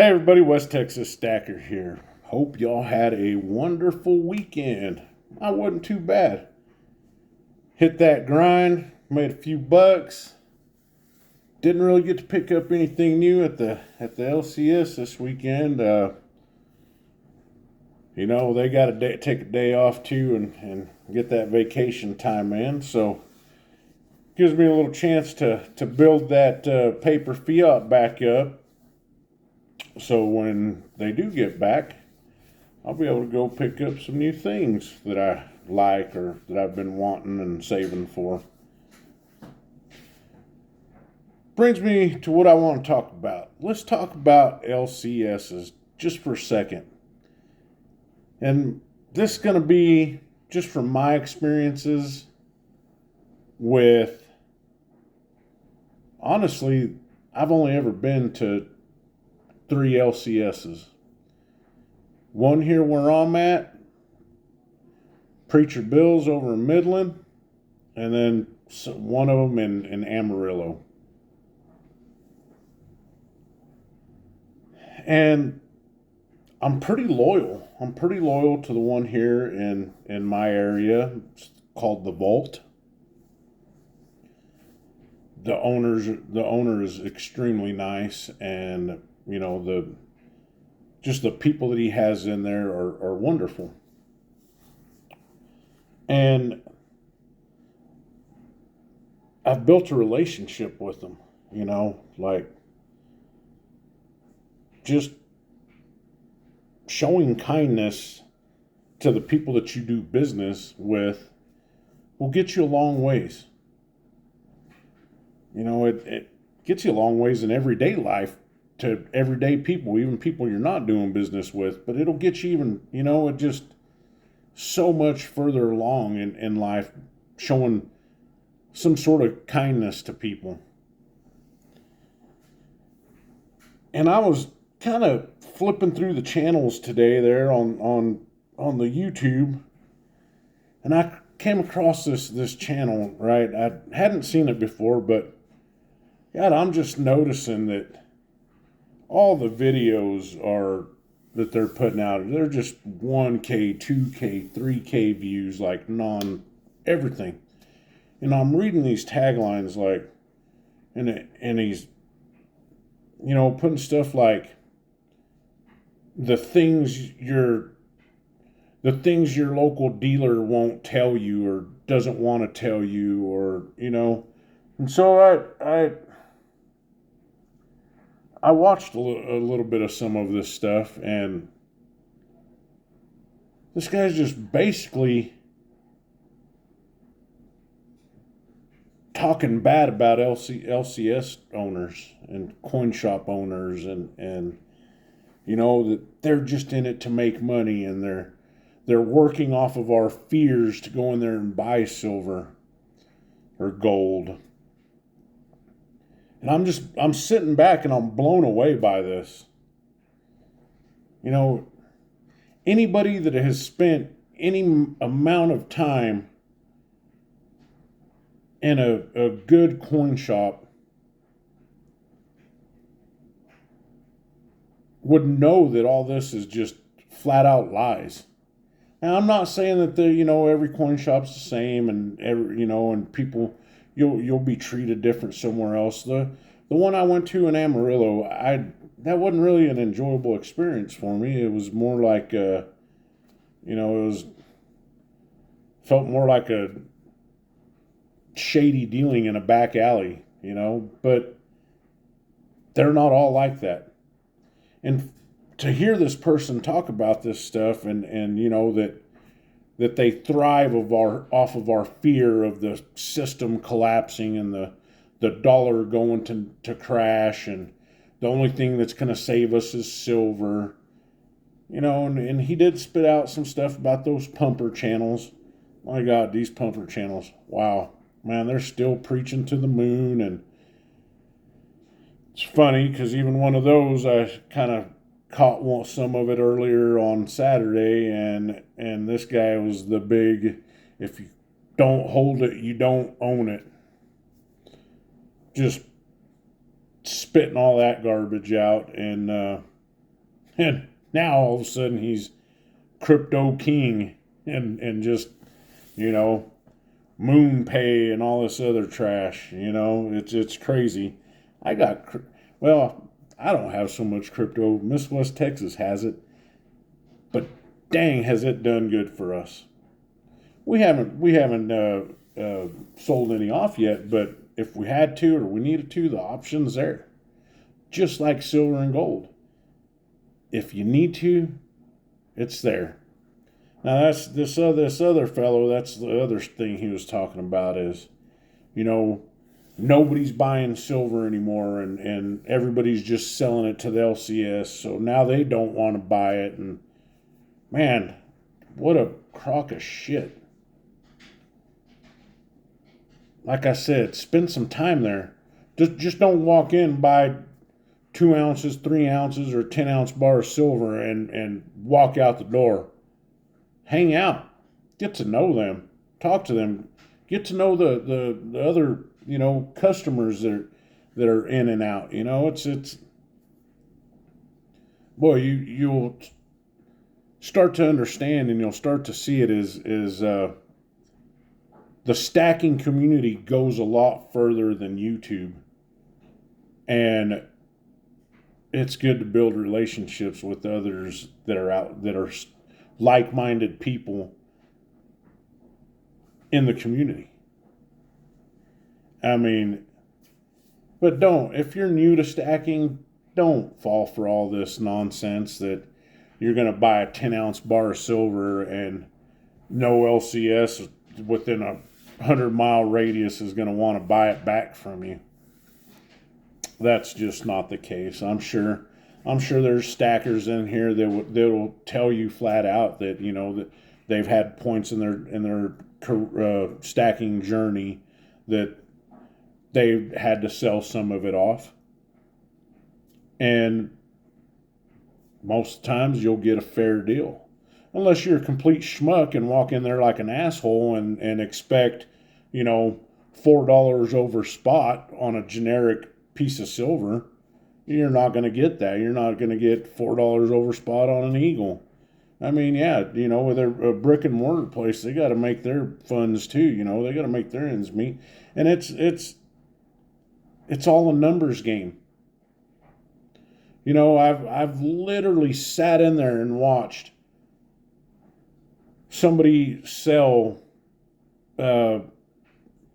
Hey everybody, West Texas Stacker here. Hope y'all had a wonderful weekend. I wasn't too bad. Hit that grind, made a few bucks. Didn't really get to pick up anything new at the LCS this weekend. They got to take a day off too and get that vacation time in. So gives me a little chance to build that paper fiat back up. So when they do get back, I'll be able to go pick up some new things that I like or that I've been wanting and saving for. Brings me to what I want to talk about. Let's talk about LCSs just for a second. And this is going to be just from my experiences with, honestly, I've only ever been to 3 LCSs. One here where I'm at, Preacher Bill's over in Midland, and then one of them in Amarillo. And I'm pretty loyal. I'm pretty loyal to the one here in my area. It's called the Vault. The owner is extremely nice, and the people that he has in there are wonderful. And I've built a relationship with them, like just showing kindness to the people that you do business with will get you a long ways. It gets you a long ways in everyday life to everyday people, even people you're not doing business with, but it'll get you even, it just so much further along in life, showing some sort of kindness to people. And I was kind of flipping through the channels today there on the YouTube, and I came across this channel, right? I hadn't seen it before, but God, I'm just noticing that all the videos that they're putting out, they're just 1K, 2K, 3K views, like everything. I'm reading these taglines like, and he's, putting stuff like the things your local dealer won't tell you or doesn't want to tell you, or and so I watched a little bit of some of this stuff, and this guy's just basically talking bad about LCS owners and coin shop owners, and that they're just in it to make money, and they're working off of our fears to go in there and buy silver or gold. And I'm sitting back and I'm blown away by this. Anybody that has spent any amount of time in a good coin shop would know that all this is just flat out lies. Now, I'm not saying that every coin shop's the same, and and people, you'll be treated different somewhere else. The one I went to in Amarillo, that wasn't really an enjoyable experience for me. It was more like felt more like a shady dealing in a back alley, but they're not all like that. And to hear this person talk about this stuff, and that they thrive off of our fear of the system collapsing and the dollar going to crash, and the only thing that's going to save us is silver. And he did spit out some stuff about those pumper channels. My God, these pumper channels, wow, man, they're still preaching to the moon. And it's funny because even one of those, I kind of caught some of it earlier on Saturday, and this guy was the big, if you don't hold it, you don't own it. Just spitting all that garbage out, and And now all of a sudden he's crypto king and just, you know, moon pay and all this other trash. You know, it's crazy. I got, well, I don't have so much crypto. Miss West Texas has it, but dang, has it done good for us. We haven't sold any off yet, but if we had to or we needed to, the option's there. Just like silver and gold. If you need to, it's there. Now that's this other fellow. That's the other thing he was talking about is, you know, nobody's buying silver anymore, and everybody's just selling it to the LCS. So now they don't want to buy it, and man, what a crock of shit. Like I said, spend some time there. Just don't walk in, buy 2 ounces, 3 ounces, or 10 ounce bar of silver and walk out the door. Hang out, get to know them, talk to them, get to know the other, you know, customers that are in and out. You know, it's boy, you'll start to understand and you'll start to see it as the stacking community goes a lot further than YouTube, and it's good to build relationships with others that are out that are like-minded people in the community. I mean, but don't, if you're new to stacking, don't fall for all this nonsense that you're going to buy a 10 ounce bar of silver and no LCS within a 100-mile radius is going to want to buy it back from you. That's just not the case. I'm sure there's stackers in here that will tell you flat out that, you know, that they've had points in their stacking journey that they had to sell some of it off, and most times you'll get a fair deal, unless you're a complete schmuck and walk in there like an asshole and expect, you know, $4 over spot on a generic piece of silver. You're not going to get that. You're not going to get $4 over spot on an Eagle. I mean, yeah, you know, with a brick and mortar place, they got to make their funds too. You know, they got to make their ends meet, and it's all a numbers game. You know, I've literally sat in there and watched somebody sell 5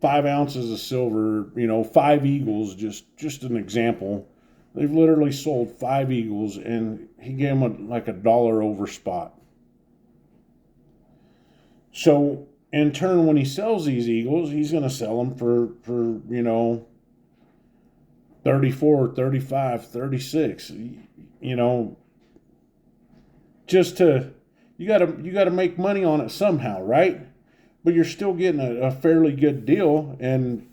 ounces of silver. You know, 5 Eagles. Just an example. They've literally sold 5 Eagles, and he gave them like $1 over spot. So in turn, when he sells these Eagles, he's going to sell them for you know, 34, 35, 36. You know, just to you got to make money on it somehow, right? But you're still getting a fairly good deal, and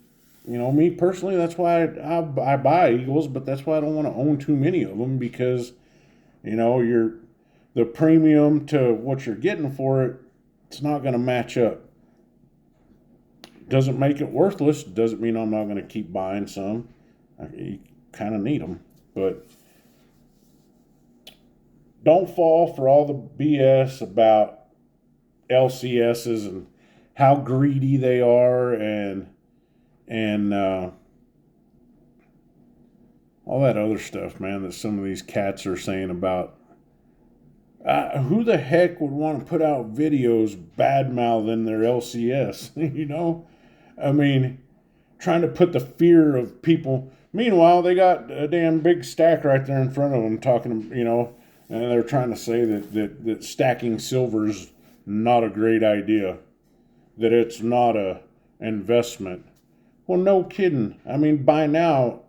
you know, me personally, that's why I buy Eagles, but that's why I don't want to own too many of them, because, you know, the premium to what you're getting for it, it's not going to match up. Doesn't make it worthless. Doesn't mean I'm not going to keep buying some. You kind of need them, but don't fall for all the BS about LCSs and how greedy they are and all that other stuff, man, that some of these cats are saying about who the heck would want to put out videos bad-mouthing their LCS, you know? I mean, trying to put the fear of people. Meanwhile, they got a damn big stack right there in front of them talking, you know, and they're trying to say that stacking silver's not a great idea, that it's not a investment. Well, no kidding. I mean, by now,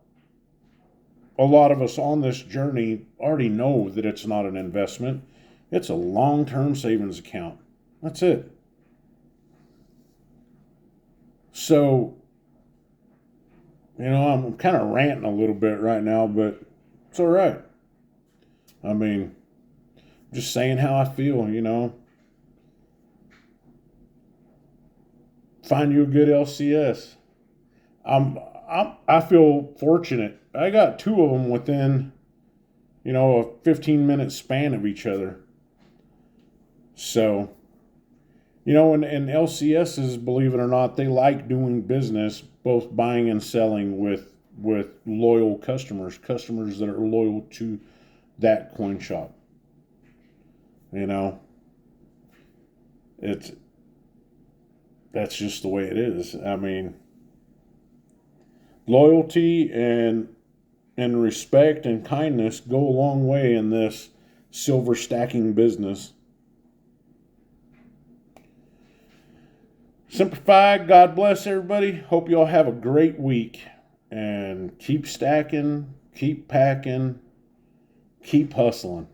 a lot of us on this journey already know that it's not an investment. It's a long-term savings account. That's it. So, you know, I'm kind of ranting a little bit right now, but it's all right. I mean, just saying how I feel, you know. Find you a good LCS. I feel fortunate. I got 2 of them within a 15-minute span of each other. So, and LCSs, believe it or not, they like doing business, both buying and selling with loyal customers that are loyal to that coin shop. That's just the way it is. I mean, loyalty and respect and kindness go a long way in this silver stacking business. Simplified, God bless everybody. Hope y'all have a great week. And keep stacking, keep packing, keep hustling.